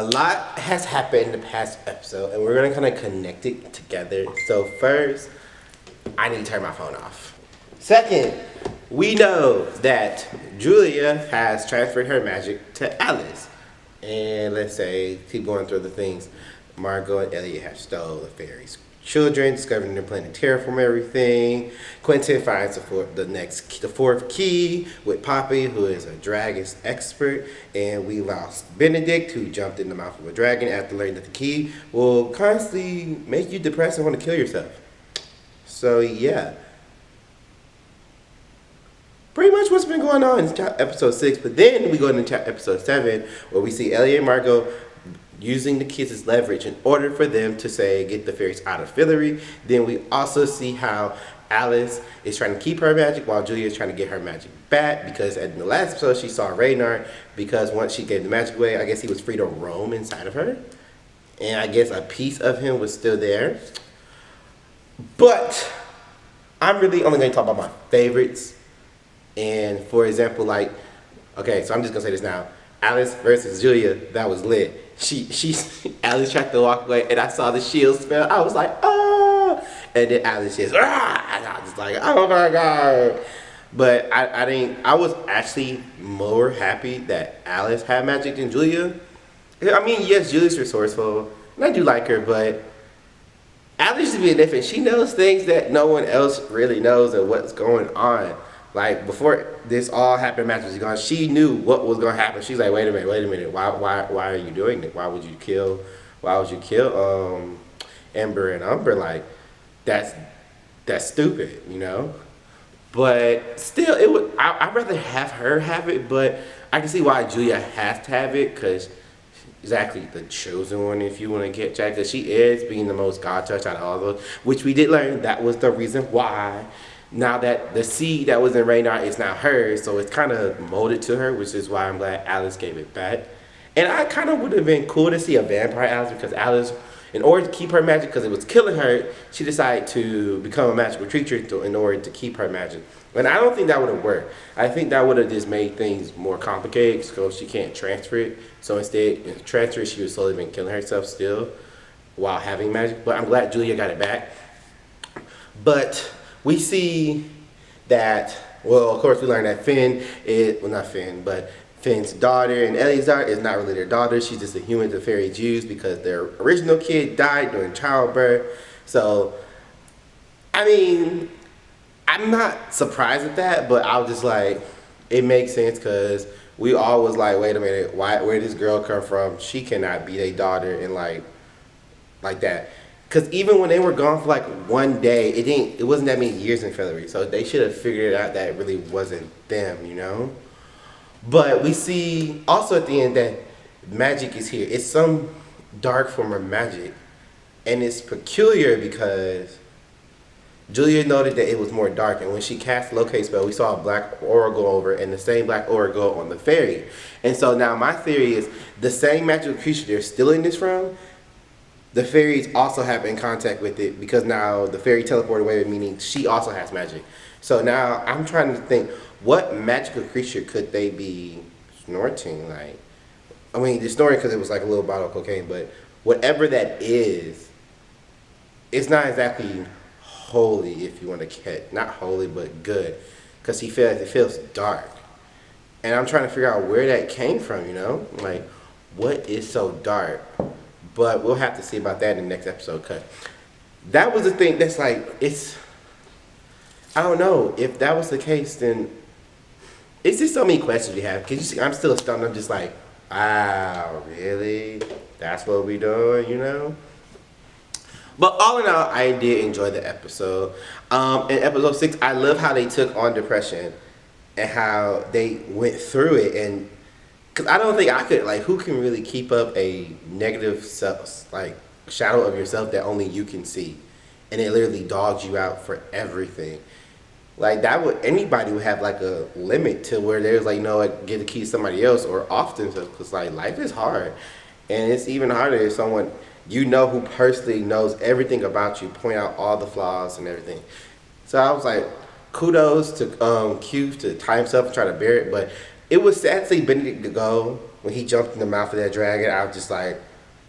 lot has happened in the past episode, and we're gonna kind of connect it together. So first, I need to turn my phone off. Second, we know that Julia has transferred her magic to Alice. And let's say, keep going through the things. Margot and Elliot have stole the fairy's children, discovering they're planning to terraform everything. Quentin finds the fourth key with Poppy, who is a dragon's expert. And we lost Benedict, who jumped in the mouth of a dragon after learning that the key will constantly make you depressed and want to kill yourself. So yeah. Pretty much what's been going on in episode 6, but then we go into episode 7 where we see Elliot and Margot using the kids as leverage in order for them to say get the fairies out of Fillory. Then we also see how Alice is trying to keep her magic while Julia is trying to get her magic back, because in the last episode she saw Reynard, because once she gave the magic away, I guess he was free to roam inside of her, and I guess a piece of him was still there. But I'm really only going to talk about my favorites. And for example, like, okay, so I'm just gonna say this now. Alice versus Julia, that was lit. Alice tried to walk away, and I saw the shield spell. I was like, ah! And then Alice just, ah! And I was like, oh my god! But I was actually more happy that Alice had magic than Julia. I mean, yes, Julia's resourceful, and I do like her, but Alice is being different. She knows things that no one else really knows of what's going on. Like, before this all happened, match was gone, she knew what was going to happen. She's like, wait a minute, why are you doing it? Why would you kill Ember and Umber? Like, that's stupid, you know? But still, I'd rather have her have it, but I can see why Julia has to have it, because she's actually the chosen one, if you want to get Jack, because she is being the most God-touched out of all those, which we did learn that was the reason why. Now that the seed that was in Reynard is now hers, so it's kind of molded to her, which is why I'm glad Alice gave it back. And I kind of would have been cool to see a vampire Alice, because Alice, in order to keep her magic, because it was killing her, she decided to become a magical creature in order to keep her magic. And I don't think that would have worked. I think that would have just made things more complicated, because she can't transfer it. So instead, in transfer, she would slowly been killing herself still while having magic. But I'm glad Julia got it back. But we see that, well, of course we learned that Finn's daughter and Ellie's daughter is not really their daughter. She's just a human the fairies used because their original kid died during childbirth. So, I mean, I'm not surprised at that, but I was just like, it makes sense, because we all was like, wait a minute, where did this girl come from? She cannot be their daughter, and like that. Because even when they were gone for like one day, it wasn't that many years in Fillory. So they should have figured out that it really wasn't them, you know? But we see also at the end that magic is here. It's some dark form of magic. And it's peculiar because Julia noted that it was more dark. And when she cast Locate Spell, we saw a black aura go over, and the same black aura go on the fairy. And so now my theory is the same magical creature they're still in this room, the fairies also have in contact with it, because now the fairy teleported away, meaning she also has magic. So now I'm trying to think, what magical creature could they be snorting? Like, I mean, they're snorting because it was like a little bottle of cocaine, but whatever that is, it's not exactly holy, if you want to catch, not holy, but good, because it feels dark. And I'm trying to figure out where that came from, you know? Like, what is so dark? But we'll have to see about that in the next episode, because that was the thing that's like, I don't know, if that was the case, then it's just so many questions we have. Because you see, I'm still stunned. I'm just like, wow, really? That's what we doing, you know? But all in all, I did enjoy the episode. In episode 6, I love how they took on depression and how they went through it. And because I don't think I could, like, who can really keep up a negative self, like, shadow of yourself that only you can see? And it literally dogs you out for everything. Like, anybody would have, like, a limit to where there's, like, like, give the key to somebody else or off themselves, because, like, life is hard. And it's even harder if someone you know who personally knows everything about you, point out all the flaws and everything. So I was like, kudos to Q to tie himself and try to bear it, but it was sad to see Benedict go, when he jumped in the mouth of that dragon, I was just like,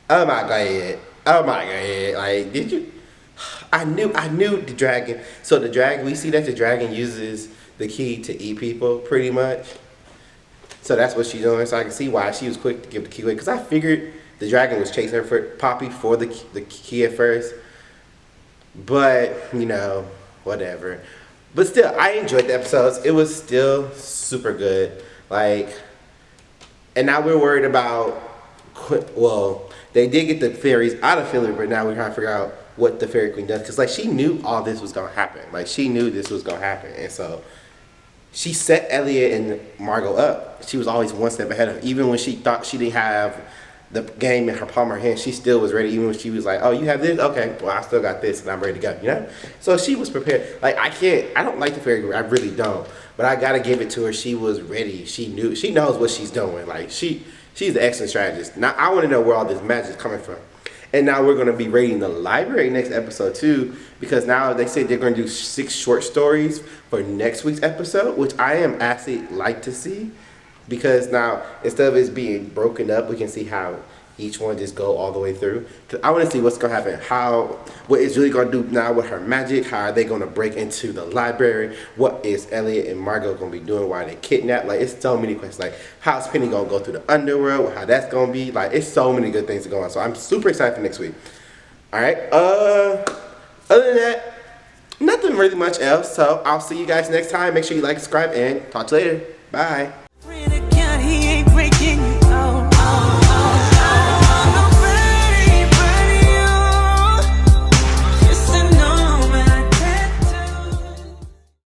oh my god, oh my god, like did you? I knew the dragon. So the dragon, we see that the dragon uses the key to eat people, pretty much. So that's what she's doing. So I can see why she was quick to give the key away. Because I figured the dragon was chasing her for Poppy for the key at first. But, you know, whatever. But still, I enjoyed the episodes. It was still super good. Like, and now we're worried about, well, they did get the fairies out of Philly, but now we're trying to figure out what the fairy queen does. Because, like, she knew all this was going to happen. Like, she knew this was going to happen. And so she set Elliot and Margot up. She was always one step ahead of her. Even when she thought she didn't have the game in her palm of her hand, she still was ready. Even when she was like, oh, you have this? Okay, well, I still got this and I'm ready to go, you know? So she was prepared. Like, I don't like the fairy queen. I really don't. But I got to give it to her. She was ready. She knew. She knows what she's doing. Like, she's an excellent strategist. Now, I want to know where all this magic is coming from. And now we're going to be rating the library next episode too, because now they say they're going to do 6 short stories for next week's episode, which I am actually like to see, because now instead of it being broken up, we can see how each one just go all the way through. Cause I want to see what's going to happen, what it's really going to do now with her magic, how are they going to break into the library, what is Elliot and Margot going to be doing while they kidnapped. Like, it's so many questions. Like, how's Penny going to go through the underworld, how that's going to be. Like, it's so many good things to go on. So I'm super excited for next week. All right. Other than that, nothing really much else. So I'll see you guys next time. Make sure you like, subscribe, and talk to you later. Bye.